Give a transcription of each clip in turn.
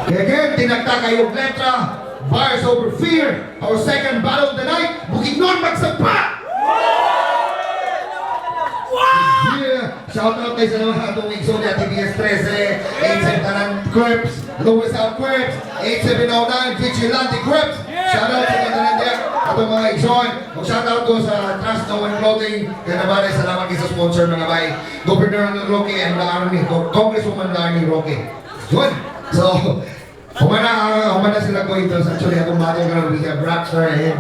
Again, tinagta kayong letra, Bars Over Fear, our second battle of the night, Bukidnon Magsampa! Yeah. Shout out kayo sa naman atong igsoon ni TBS 13, 87 Tanan Crips, Lewis Out Crips, 8709 Vigilante Crips. Shout out sa mga tanan niya, atong mga igsoon. Mag-shout out ko sa Trust No One Clothing, kaya nabalay salamat kayo sa sponsor mga bay, Governor ng Roque and the Army, Congresswoman Larnie Roque. Yun! So, humana sila ko ito. Actually, akong batong ka we have Rockstar and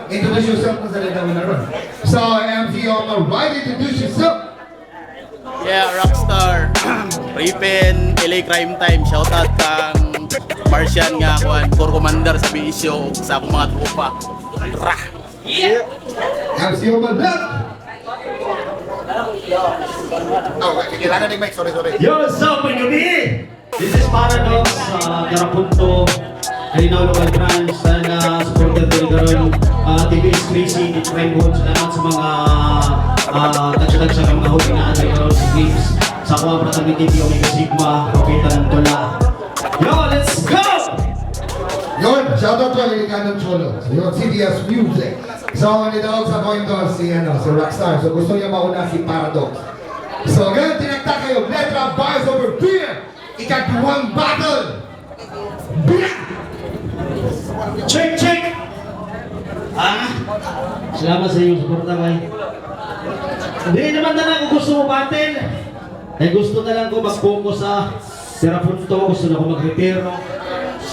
introduce yourself na sa rin na ron. So, MC Omar, right, introduce yourself. Yeah, Rockstar. Ripen, LA Crime Time. Shoutout kang Martian nga kuan, Corps Commander sa Bisyo sa akong mga tropa. Rah! Yeah. MC Omar, left. Oh, kailangan ng mic. Sorry. Yo, what's up, Paggabi? This is Paradox, Garapunto, Kalinaw Local Branch, sana supporter din karon TBS Crazy, Crime Bones, salamat sa mga tagsa-tagsa ng mga huli na atay karon sa games. Sa ako ang Pratang TV, Omega Sigma, Kapita ng Tula. Yo, let's go! Yun, shoutout to Alicanong Cholo. So yun, CBS Music. So, nitawag sa coin to si Rockstar. So gusto niya mauna si Paradox. So again, tinagta kayo, letra, Bars Over Fear. Ikatuwang battle! Biyak! Check! Salamat sa iyong suporta, kay. Hindi naman na lang kung gusto mo battle. Ay gusto na lang ko mag-focus sa Garapunto, gusto na ko mag-retiro.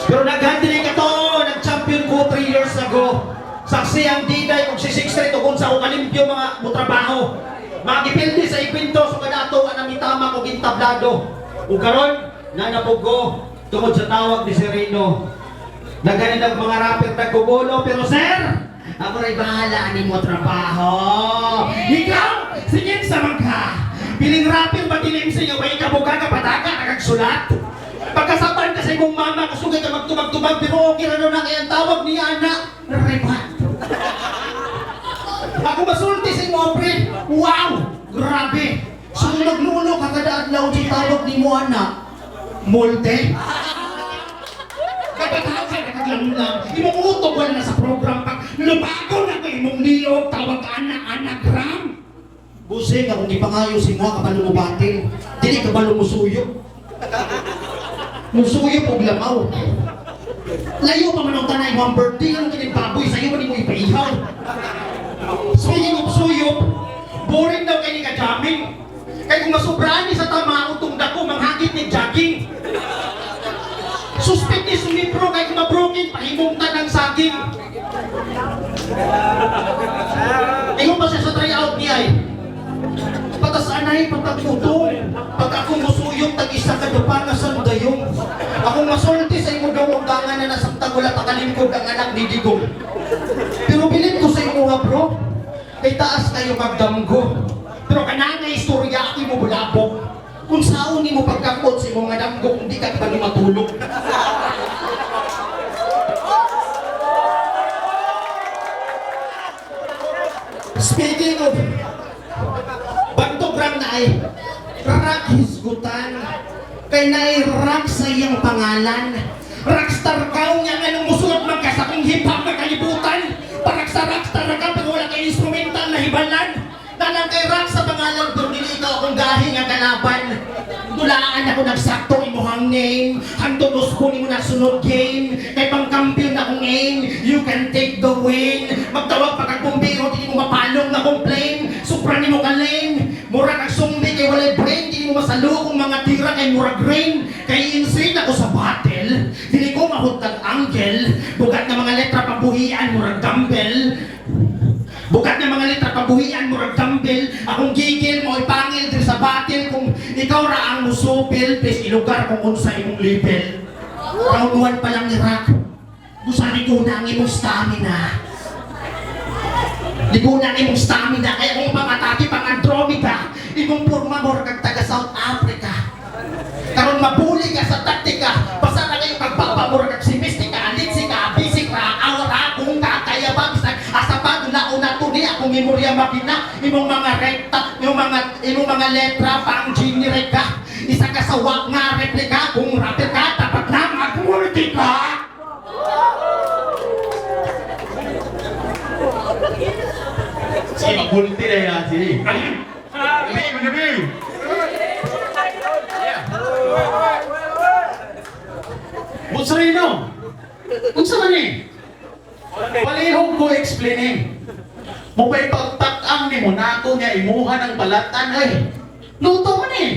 Pero nag-handling ka to, nag-champion ko 3 years ago. Saksi ang diday kung si 6-3 to kung sa kong kalimpyo mga mutrabaho. Mga gipildi sa ipinto, so kanato ang namitama ko gintablado. Kung karon, nanapog ko tungod sa tawag ni Sereno. Naganin ang mga rapper nagkugulo, pero sir, ako rin bahala ni mo trabaho. Ikaw, sige sa magka. Piling rapper ba tinim sa iyo, may kabuga ka pataka, nagagsulat. Pagkasapan ka sa imong mama, kasugay ka magtubag-tubag, pero okay na na kaya ang tawag ni Ana, Repat. Ako masulti sa imo, pre. Wow! Grabe! So naglulo ka kada adlaw di tawag ni mo Ana, Multe. Kapatawag ka lang. Imong utog wala na sa program pag lubago na ko imong liyog tawag ka anagram. Busing akong gipangayo si mo kabalo mo batil. Dili kabalo mo suyo. Musuyo og lamaw. Layo pa man ang tanay mo ang birthday ang kining baboy sa iyo man mo ipaihaw. Suyop. Boring daw kay ni ka-jamming. Kaya kung masubrahan ni sa tama, utong dako, manghagit ni jogging. Suspect ni sumipro, kaya kung mabroken, pahimungtan ng saging. Ingon ba siya sa tryout niya eh? Patasaan na pagkakutong. Pag akong musuyong, tag-isa ka doon na sandayong. Akong masulti sa imo daw ang gangan na nasakta wala takalingkod ang anak ni Digong. Pero bilin ko sa imo nga bro, kay taas kayo magdamgo. Pero kanana istorya ako mo bulabog. Kung saan ni mo pagkakot sa mga damgo kung di ka pa matulog. Speaking of Bantograng na ay Rak Hisgutan. Kay na ay Rak sa iyang pangalan. Rockstar ka nga anong musulat man ka sa kong hip-hop na kalibutan. Parang sa rockstar ka pag wala kay instrumental na hibalan. Nalang kay Rock sa pangalan pero dili ikaw akong gahi nga kalaban. Dulaan ako nagsakto imuhang name. Handonos po ni mo nasunod game. Kay pangkampiyon na akong aim. You can take the win. Magtawag pa kag bumbero dili mo mapalong na complain. Supra ni mo kalame. Mura kag sumbi kay walay brain. Dili mo masalo kung mga tira kay mura grain. Kay insane ako sa battle. Dili ko mahutag angle. Bugat na mga letra pabuhian murag dumbbell. Bukat na mga letra pabuhian murag dumbbell. Akong gigil mo ipangil diri sa battle kung ikaw ra ang musupil please ilugar kung unsa imong level. Round 1 pa lang ni Rock. Gusani ko na ang imong stamina. Di ko na imong stamina kaya kung pangatake pang Andromeda, imong porma mo kag taga South Africa. Karon mabuli ka sa taktika, basta na kayo pagpapamura kag si Mystica, Alitsika, Bisika, Aura, kung kakaya ba bisag asa pa una to ni akong memorya makina, imong mga rekta, imong mga letra pang generic ka. Isa ka sa wak nga replika, kung rapper ka dapat na magmura. mantika. Sige, magbulti na yan, sige. Busrino, unsa man ni? Palihog ko explaining. Mo pa'y pagtak-ang ni mo nako nga imuha ng balatan ay. Luto man eh.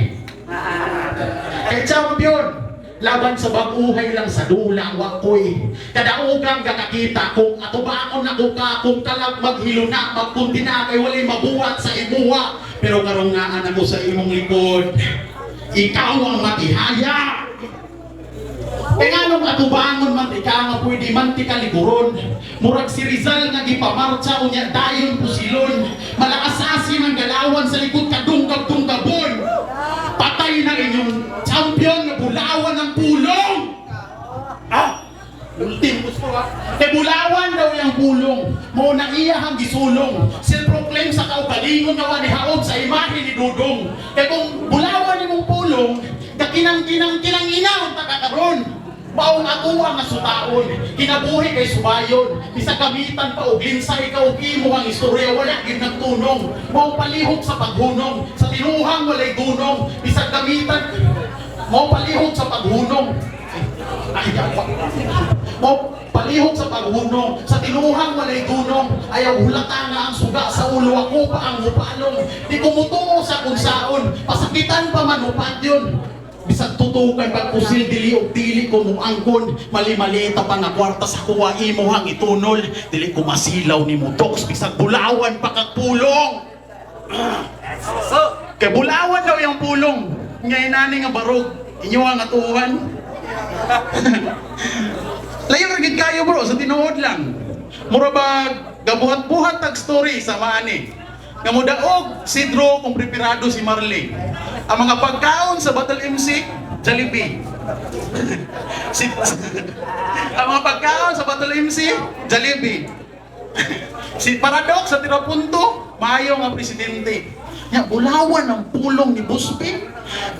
Kay champion, laban sa baguhay lang sa dula wakoy. Kadaugang kakakita kung atubaon ako ka kung talag maghiluna magkuntina kay walay mabuhat sa imuha. Pero karong nga ako sa imong likod, ikaw ang matihaya. Kaya nga nung atubangon man, ika nga pwede man tika liguron. Murag si Rizal nga gipamarcha o niya dayon pusilon. Malakas asin ang galawan sa likod kadungkab-dungkabon. Patay na inyong champion na bulawan ng pulong. Ultim gusto ka. Kay bulawan daw yung pulong. Mo na iya ang gisulong. Self-proclaim sa kaugalingon nga ni haod sa imahe ni Dudong. Kay kung bulawan imong pulong, kakinang-kinang inaw takakaron. Maong atuwa nga sutaon, kinabuhi kay subayon, bisag gamitan pa og linsay ka og imo ang istorya wala gid nagtunong. Maong palihog sa paghunong, sa tinuhang walay dunong, bisag gamitan mao palihog sa paghunong. Mao palihog sa paghunong, sa tinuhang walay dunong, ayaw hulatan nga ang suga sa ulo ako pa ang mupalong. Di kumutungo sa kunsaon, pasakitan pa man upat yun. Bisag tutukan pagpusil dili og dili ko muangkon mali-malita pa nga kwarta sa kuwa imo hang itunol dili ko masilaw nimo doks bisag bulawan pa kag pulong. Kay bulawan daw yung pulong ngay nani nga barog inyo ang atuhan. Layo ra gid kayo bro sa tinuod lang. Mura ba gabuhat-buhat tag story sa maani. Nga mo daog si Drew kung preparado si Marley. Ang mga pagkaon sa Battle MC, Jollibee. Ang mga pagkaon sa Battle MC, Jollibee. Si Paradox sa Tirapunto, maayo nga presidente. Nya bulawan ang pulong ni Buspi.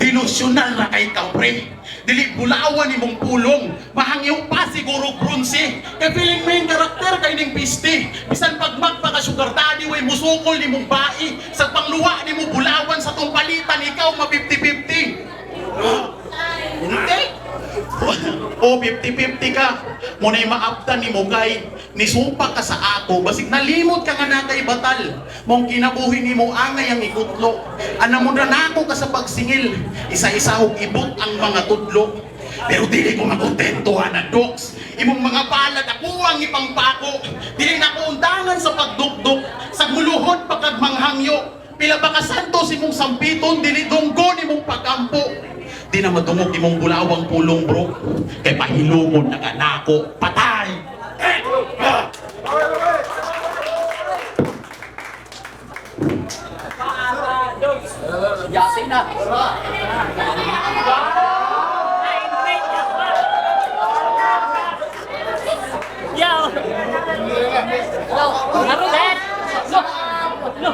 Delusional na kay kapre. Dili bulawan imong pulong, mahangyo pa siguro bronze. Kay feeling main karakter kay ning piste. Bisan pag magpaka sugar daddy way musukol nimong bai, sa pangluwa nimo bulawan sa tong palitan ikaw ma 50-50. Hindi. O 50-50 ka. Muna'y maabtan ni mo kay nisumpa ka sa ako basig nalimot ka nga na kay batal. Mong kinabuhi ni mo angay ang ikutlo. Ana mo na nako ka sa pagsingil. Isa-isa og ibot ang mga tudlo. Pero dili ko makontento na doks. Imong mga palad ako ang ipangpako. Dili na ko undangan sa pagdukduk. Sa muluhod pagkag manghangyo. Pila ba ka santos imong sampiton dili dunggo nimong pagampo. Di na madungog imong bulawang pulong bro. Kay pahilumon na kanako patay. Yasin na. Yo. Ano that? No.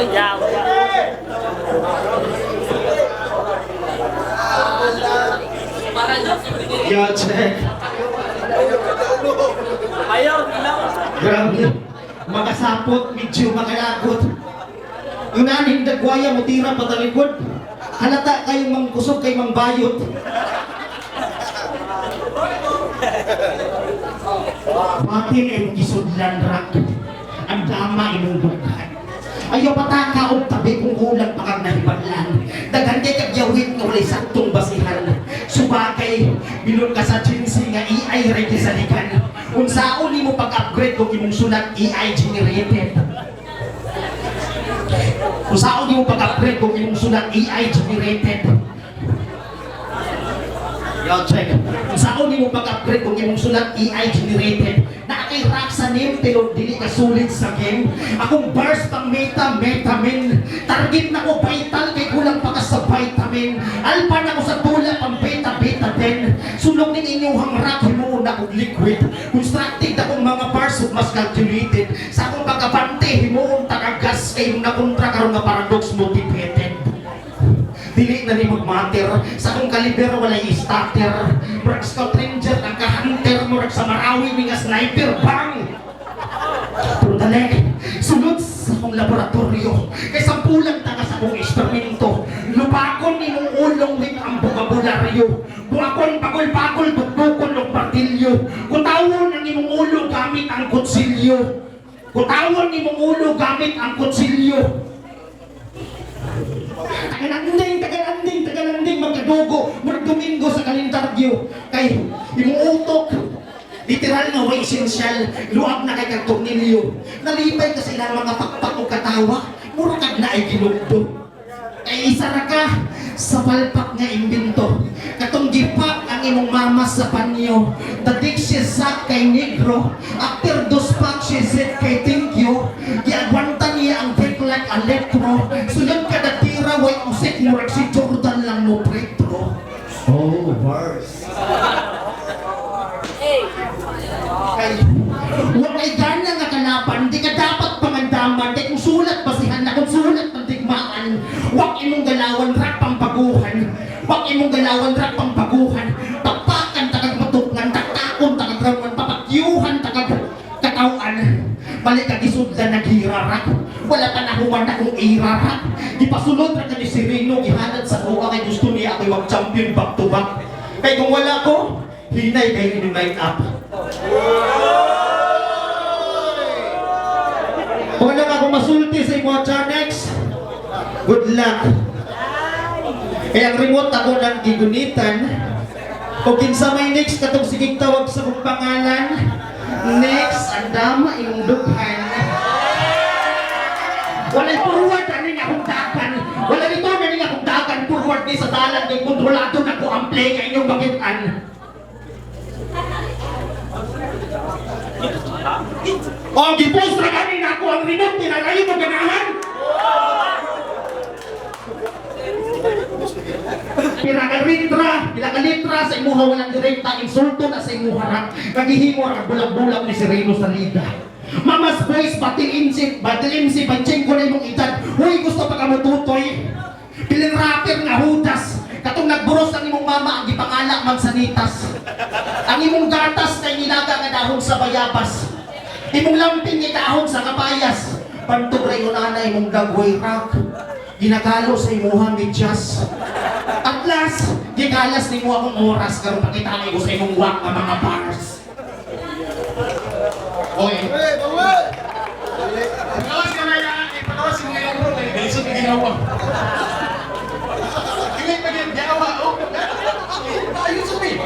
Yeah. Yo, check. Ayaw, Grabe. Makasapot, medyo makalagot. Yung naning dagwaya mo tira patalikod. Halata kayong mangkusog kay mangbayot. Matin ay gisudlan rak. Ang dama imong bukan. Ayaw pataka og tabi kung ulang pa kang nahibadlan. Daghan kay kagyawit nga walay saktong basihan. Subakay, bilon ka sa jinsi nga AI ready sa likan. Kung saan mo pag-upgrade kung imong sulat AI generated. Kung saan mo pag-upgrade kung imong sulat AI generated. Yo, check. Kung saan mo pag-upgrade kung imong sulat AI generated. Na kay rock sa name pero dili ka sulit sa game. Akong burst pang metamin. Target na ko vital kay kulang pa ka sa vitamin. Alpha na ko sa tula pang beta din. Sulong ning inyong rock himuon na kong liquid. Constructed akong mga bars ug mas calculated. Sa akong pagkabante himuon ta ka gas kay na kontra karon nga paradox motivated. Dili na ni magmater. Sa akong kaliber walay starter. Murag Scout Ranger ang ka-hunter. Murag sa Marawi nga sniper bang. Pero dali, sunod sa akong laboratorio. Kay sampulang taga sa akong eksperimento. Lupakon ni mong ulong with ang bokabularyo. Buakon pagol-pagol tuktukon ng partilyo. Kutawon ang imong ulo gamit ang kutsilyo. Kutawon ni mong ulo gamit ang kutsilyo. Tagalanding, magkadugo, murag Domingo sa kalendaryo. Kay, imong utok, literal nga way esensyal, luab na kay kag tornilyo. Nalipay ka sa ilang mga pakpak o katawa, mura kag na ay ginugdo. Kay isa ra ka sa palpak nga imbento. Katong gipak ang imong mama sa panyo. Dadik siya sak kay negro. After dos pack siya set kay thank you. Giagwanta niya ang break like electro. Sunod kada tira way usik murag si Jordan lang no pretro. Oh, bars. Kay walay gana nga kanapan, di ka dapat pangandaman. Kay kung sulat basihan na, kung sulat pandigmaan. Wag imong galawan rak pampaguhan. Wag imong galawan rak pampaguhan. Tapakan takag matukngan, takakon takag raman, papakyuhan takag katawan. Balik ka gisudlan naghirarak. Wala pa nahuman na kung irarak. Ipasulod na ka ni Sereno, ihanad sa kuha kay gusto niya ako'y mag-champion back to back. Kay kung wala ko, hinay kayo yung line up. Kung lang ako masulti sa imo next, good luck. Kaya ang remote ako ng gigunitan. Kung kinsa may next, katong sigig tawag sa kong pangalan. Next, ang dama imong dughan. Walay forward na rin akong dagan. Wala rito na rin akong dagan. Forward ni sa dalan kay kontrolado na ko ang play kay inyong bagitan. O, gipos na ganin ako ang remote. Tinalayo mo ganahan. Pila ka litra sa imuha walang direkta insulto na sa imuha rak. Nagihimo ang bulag-bulag ni Sereno sa liga. Mamas boys, batil MC, panching ko na imong edad. Huy, gusto pa ka mututoy. Piling rapper nga hudas. Katong nagburos ang imong mama, ang gipangala magsanitas. Ang imong gatas kay nilaga nga dahon sa bayabas. Imong lamping nga dahon sa kabayas. Pantugray mo na imong dagway rock. Ginagalo sa imuha medyas. At last, gigalas ni mo akong oras karon pakita ko sa imong wak nga mga bars. Okay. Patawas ka na yan, patawas mo ngayon bro, nalisod na ginawa. Hindi pa yan, gawa, oh. Ayun sa may.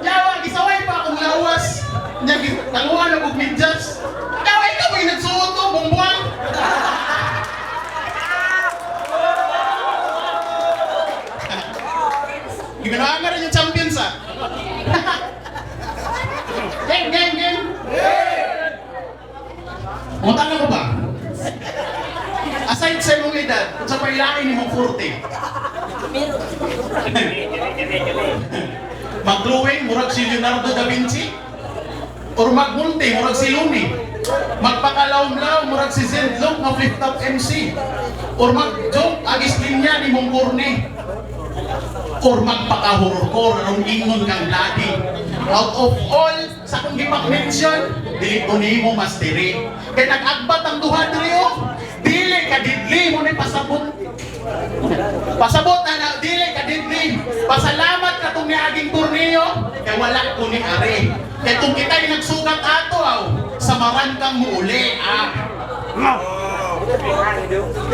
Yawa, gisaway pa akong lawas. Nanguhan na kong medyas. Yawa, ikaw may nagsuot ko, bumbong. Gimana nga rin yung champions ah? Game! Utang na ko ba? Aside sa imong edad, kung sa pailain ni mong 40. Mag-drawing, murag si Leonardo da Vinci. Or mag-multi, murag si Luni. Magpakalaw-law, murag si Zendlong, na fifth top MC. Or mag-joke, agis linya ni mong Corny. Or magpaka-horror anong ingon kang daddy. Out of all sa kong gipak-mention, dili ko nimo mastery. Kaya nag-agbat ang duha diriyo, dili ka didli mo ni pasabot. Pasabot na dili ka didli. Pasalamat ka tong niaging torneo, kaya wala ko ni are. Kaya kung kita'y nagsugat ato sa marangkang muuli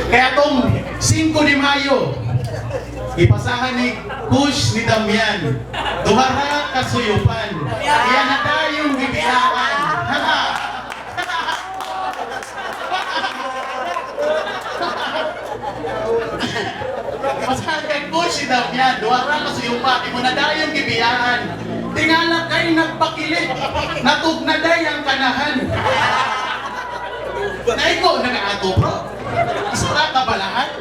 Kaya tong 5 de Mayo, ipasahan ni Kush ni Damian. Duhara kasuyupan. Iyan na tayong bibiyaan. Ipasahan kay Kush ni Damian. Duhara kasuyupan. Imo na tayong bibiyaan. Tingala kay nagpakilit. Natugnaday ang kanahan. Naiko nag-aato bro. Isra ka balahan.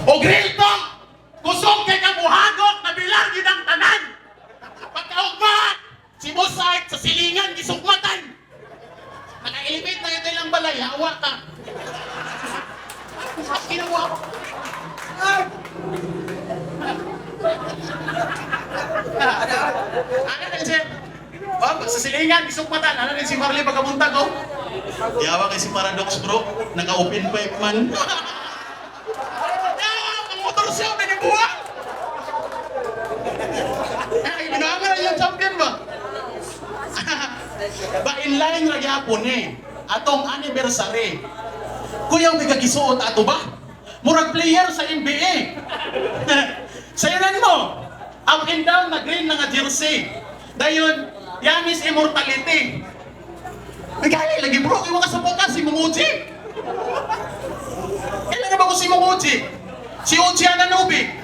O grill talk! Kusog kay kabuhagok na bilang yun ang tanan! Pagkaugma! Si Mosart sa silingan gisugma Ano na siya? Sa silingan, isukmatan. Ano na si Marley pagkapunta ko? Yawa kay si Paradox bro. Naka-open pipe man. Ang motor siya, nanibuha! Ay, ginawa na yung champion ba? Ba inline ra gyapon atong anniversary. Kuya may kagisuot ato ba? Murag player sa NBA. Sayanan mo. Up and down na green na nga jersey. Dayon, Yanis immortality. Nagkali lagi bro, iwa ka sa bukas si Munguchi. Kailan na ba ko si Munguchi? Si Uchi Ananubi.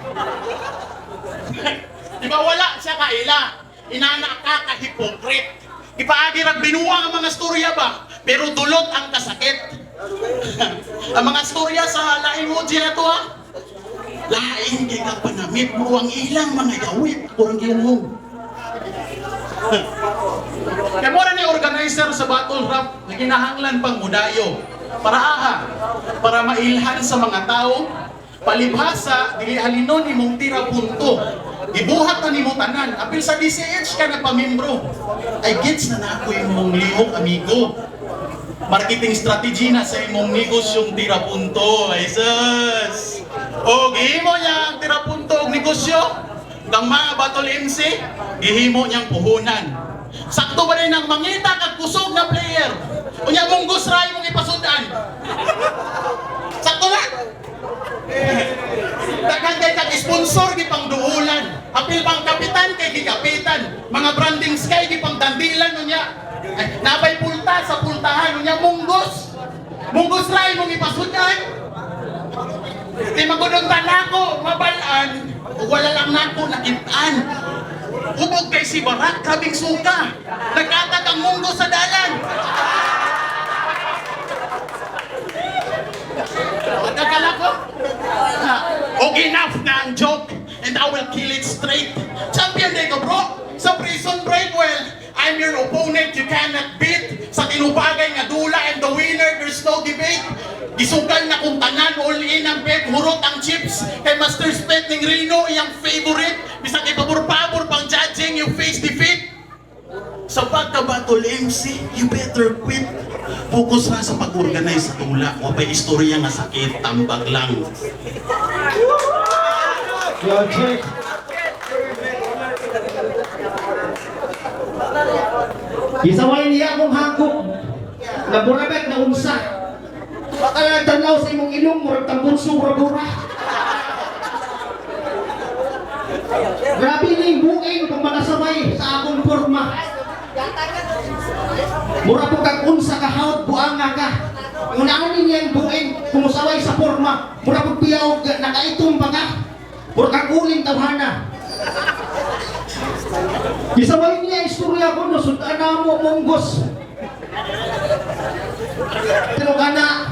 Di ba wala siya kaila? Inana ka ka-hypocrite. Ipaagi rag binuwa ang mga storya ba? Pero dulot ang kasakit. Ang mga storya sa laing Uchi na to ha? Laing di ka panamit mo ang ilang mga yawit o ang iyong kaya mo ni organizer sa battle rap na kinahanglan pang mudayo para para mailhan sa mga tao palibhasa dili halinon imong tira punto ibuhat na nimo tanan apil sa DCH ka nagpamimbro ay gets na nako imong lihok amigo marketing strategy na sa imong negosyong tira punto ay sus o gihimo niya ang tira punto og negosyo ng mga battle MC gihimo niyang puhunan. Sakto ba rin ang mangita kag kusog na player? Unya mong gusray mong ipasudan. Sakto na. Daghan kay kag sponsor gi pang duulan. Apil pang kapitan kay gikapitan. Mga branding sky gi pang dandilan unya. Ay, nabay pulta sa pultahan unya munggos. Munggos ray mong ipasudan. Di magudong tanako mabalaan. Wala lang nako nakitaan. Hubog kay si Barak, kaming suka. Nagkatag ang mundo sa dalan. Nagkala ko? Okay, enough na ang joke. And I will kill it straight. Champion day ko, bro. Sa prison break, well, I'm your opponent you cannot beat. Sa tinubagay nga dula and the winner, there's no debate. Gisugal na kung tanan, all in ang bet, hurot ang chips. Kay Master Spet ning Rino, iyang favorite. Bisa kay pabor-pabor pang judging, you face defeat. Sa pagka-battle MC, you better quit. Focus na sa pag-organize sa tula. O pa'y istorya nga sakit, tambag lang. Yo, check. Isaway niya akong hagok. Naburabek na unsa. Baka nagtanaw sa imong ilong, murag tambon sura-bura. Grabe na yung buing kung makasabay sa akong forma. Mura po kag unsa ka hawt buanga ka. Unahan niya yung buing kung musaway sa forma. Mura po piyaw nakaitom pa ka. Mura kag uling tawhana. Isaway niya istorya ko no sudan na mo monggos. Pero kana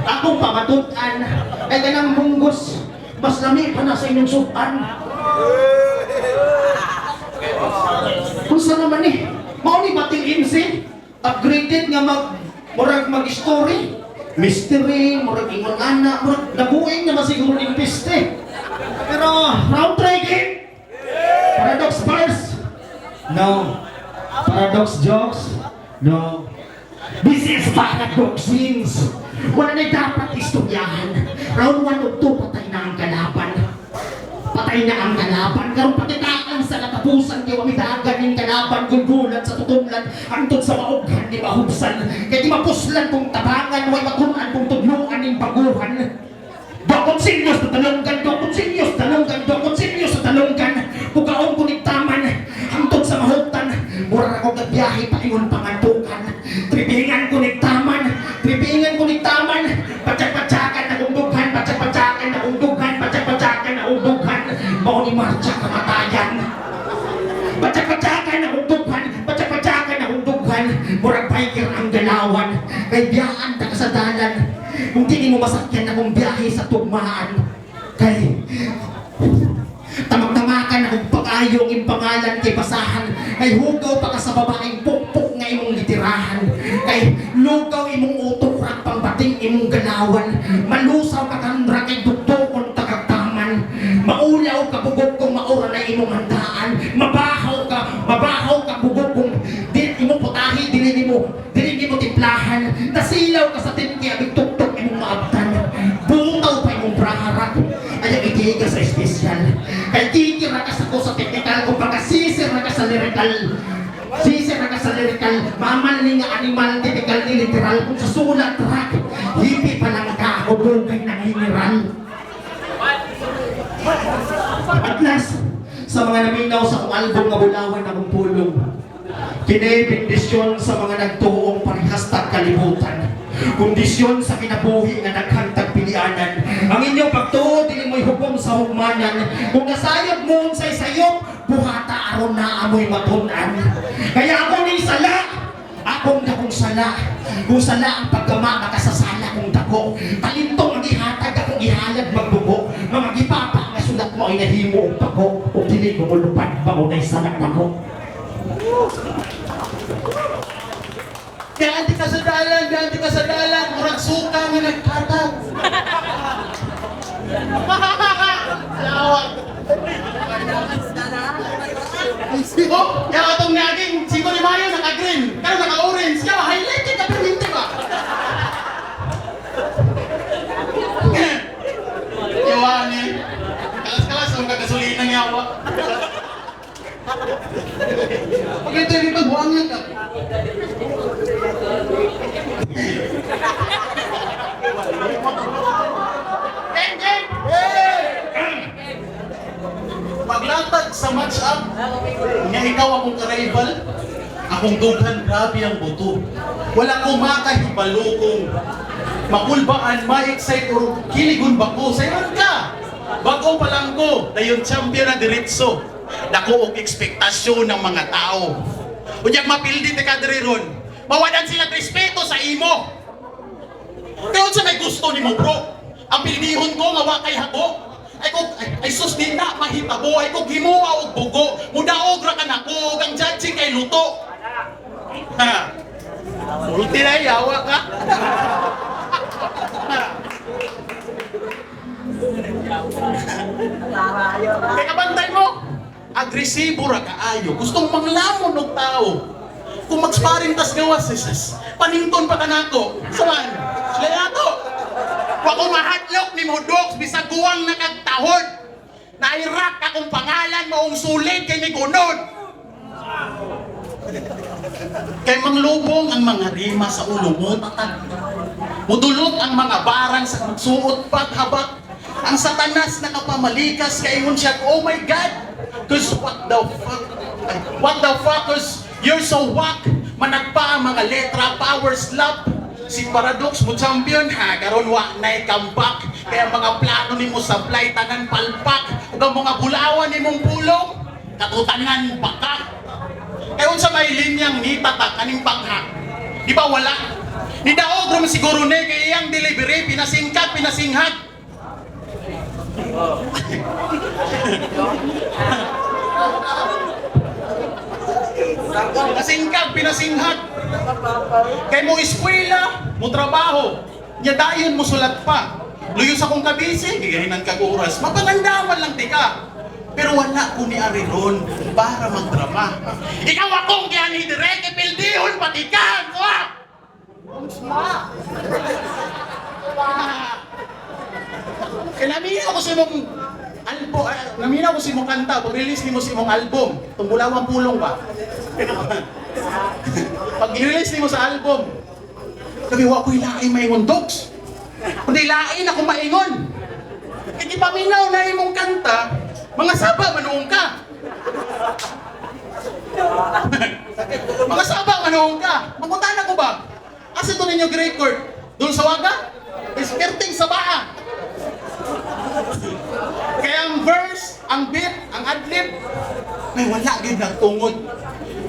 akong pamatutan ay kanang munggos mas lami pa na sa inyong sudan. Kung saan naman mao ni Batil MC upgraded nga murag mag-story mystery, murag ingon ana, murag nabuing na masiguro ng piste. Pero round try game. Paradox bars? No. Paradox jokes? No. This is Paradox wins. Wala na dapat istoryahan. Round 1 of 2, patay na ang kalaban. Patay na ang kalaban. Karong patitaan sa katapusan, kaya wamidagan yung kalaban, gulgulan sa tutulan, antod sa maughan, di mahubsan. Kaya di mapuslan kong tabangan, way magunan kong tudluan yung baguhan. Dokonsinyos na talonggan, dokonsinyos talonggan, dokonsinyos na talonggan. Pugaon ko nigtaman, hantod sa mahutan. Mura ako nagbiyahe, paingon pangantukan. Tribingan ko nigtaman, tribingan ko nigtaman. Patsak-patsakan na undughan, patsak-patsakan na undughan, patsak-patsakan na undughan. Mao ni marcha kamatayan. Patsak-patsakan na undughan, patsak-patsakan na undughan. Murag biker ang galawan, kay biyaan ta sa dalan. Kung di mo masakyan akong biyahe sa tugmaan, kay tamag-tamakan akong pag-ayong yung pangalan kay basahan, kay hugaw pa ka sa babaeng pukpuk nga imong litirahan, kay lugaw imong utok rak pang bating imong galawan, malusaw ka kanra kay literal. Sisi na ka sa literal, maman ni nga animal, typical ni literal. Kung sa sulat rak, hipi pa lang ka, hubugay ng hiniral. At last, sa mga naminaw sa kong album nga bulawan na kong pulong, kinay bendisyon sa mga nagtuong parehas tag kalibutan. Kondisyon sa kinabuhi nga naghantag pilianan. Ang inyong pagtuo, dili mo'y hukom sa hugmanan. Kung nasayop mo unsay sayop, buhata aron na amoy matunan. Kaya ako ni sala, akong dakong sala. Kung sala ang pagkama, makasasala kong dako. Talintong ang ihatag, akong ihalad magbubo. Mamagipapa nga sulat mo ay nahimo ang pako. O dili ko mulupad, maunay salak ako. Ganti ka sa dalan, ganti ka sa dalan, murag suka nga nagkatag. Lawak. Oh, yung atong naging 5 de Mayo naka-green, pero naka-orange. Kaya highlighted na perminti ba? Yawan eh. Kalas-kalas ang kagasolina ng yawa. Pag ito yung pagbuangin ka. Paglatag sa match-up, nga ikaw akong ka-rival, akong dughan grabe ang buto. Wala ko makahibalo kung makulbaan, ma-excite or kiligon ba ko. Sayon ka! Bago pa lang ko, dayon champion na diretso. Dako og ekspektasyon ng mga tao. Unyag mapildi te kadiri ron. Mawadan sila respeto sa imo. Kaya sa may gusto nimo bro. Ang pildihon ko nga wa kay hago. Ay sus di na mahitabo. Ay ko gimuha og bugo. Mudaog ra ka nako ug ang judging kay luto. Ha. Ulti na yawa ka. Kaya kabantay mo. Agresibo ra kaayo, gustong manglamon og tao. Kung mag-sparring tas gawas, panington pa ka nako. Saman, sila yato. Wa ko mahatlok ni mo dogs, bisag guwang nakagtahod. Nairak akong pangalan maong sulit kay ni gunod. Kay manglubong ang mga rima sa ulo mo, tatag. Mudulot ang mga barang sa magsuot paghabak. Ang satanas nakapamalikas kay ingon siya, oh my God! Cause what the fuck, cause you're so whack. Managpa ang mga letra, power slap. Si Paradox mo champion ha, karon wa na'y comeback. Kaya mga plano ni mo supply, tanan palpak. Ug ang mga bulawan ni mong pulong, katutangan bakak. Kaya unsa may linyang ni tatak, kaning paghak. Di ba wala? Ni daog ro siguro ne, kay iyang delivery, pinasingkat, pinasinghag. Pinasinghag. Kay mo eskwela, mo trabaho, nya dayon mo sulat pa. Luyo sa kong kabisi, gigahinan ka oras. Mapangandaman lang di ka. Pero wala ko ni Ariron para magdrama. Ikaw akong gani direct ipildihon pati ka. Kaya naminaw ko sa imong album, naminaw ko sa imong kanta, pag-release ni mo sa imong album, tumbulawang pulong ba? Pag-release ni mo sa album, sabi, wa ko'y laing maingon dogs. Kundi lain ako maingon. Kaya di paminaw na imong kanta, mga saba, manuong ka. Mga saba, manuong ka. Magpuntahan ako ba? Asa ito ninyo record? Doon sa waga? Esperting sa baa. Kaya ang verse, ang beat, ang adlib, may wala gid nagtungod.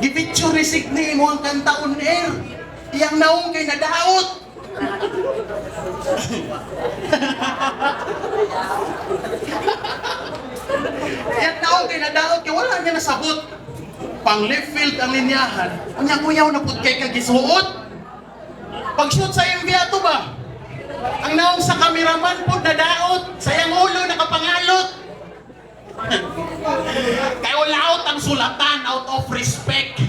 Gipicture resigni mo ang kanta on air. Iyang naong kay nadaot. Iyang naong kay nadaot kay wala niya nasabot. Pang left field ang linyahan. Unya kuyaw na pud kay kagisuot. Pag-shoot sa MV ato ba? Ang naong sa kameraman po nadaot, sayang ulo nakapangalot. Kaya all out ang sulatan out of respect.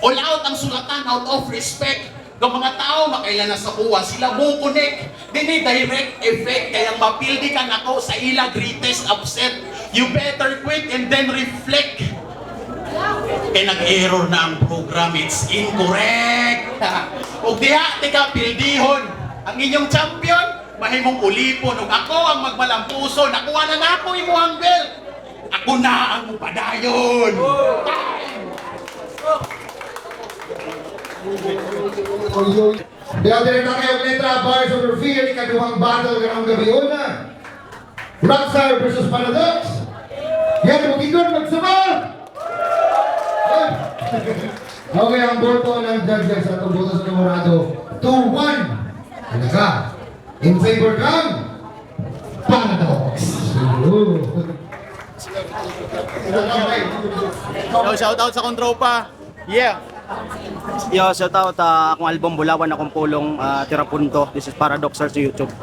All out ang sulatan out of respect. Ng mga tao makailan na sa kuha, sila mo connect. Dini direct effect, kaya mapildi ka ako sa ila greatest upset. You better quit and then reflect. Kaya nag-error na ang program, it's incorrect. Ug diha, tika, pildihon. Ang inyong champion, mahimong ulipon. Ug ako ang magmalampuso, nakuha na nako imuhang belt. Ako na ang upadayon. Dahil din na kayo letra, bars over fear, ikaduhang battle karang gabi una. Rockstar versus Paradox. Yan, mag-ikon, magsama! Okay, ang boto ng judges sa itong boto sa numorado. 2-1. Ano ka? In favor kang Paradox. Shout out sa kontropa. Yeah. Yo, shout out akong album Bulawan Akong Pulong, Tira Punto. This is Paradoxer sa YouTube.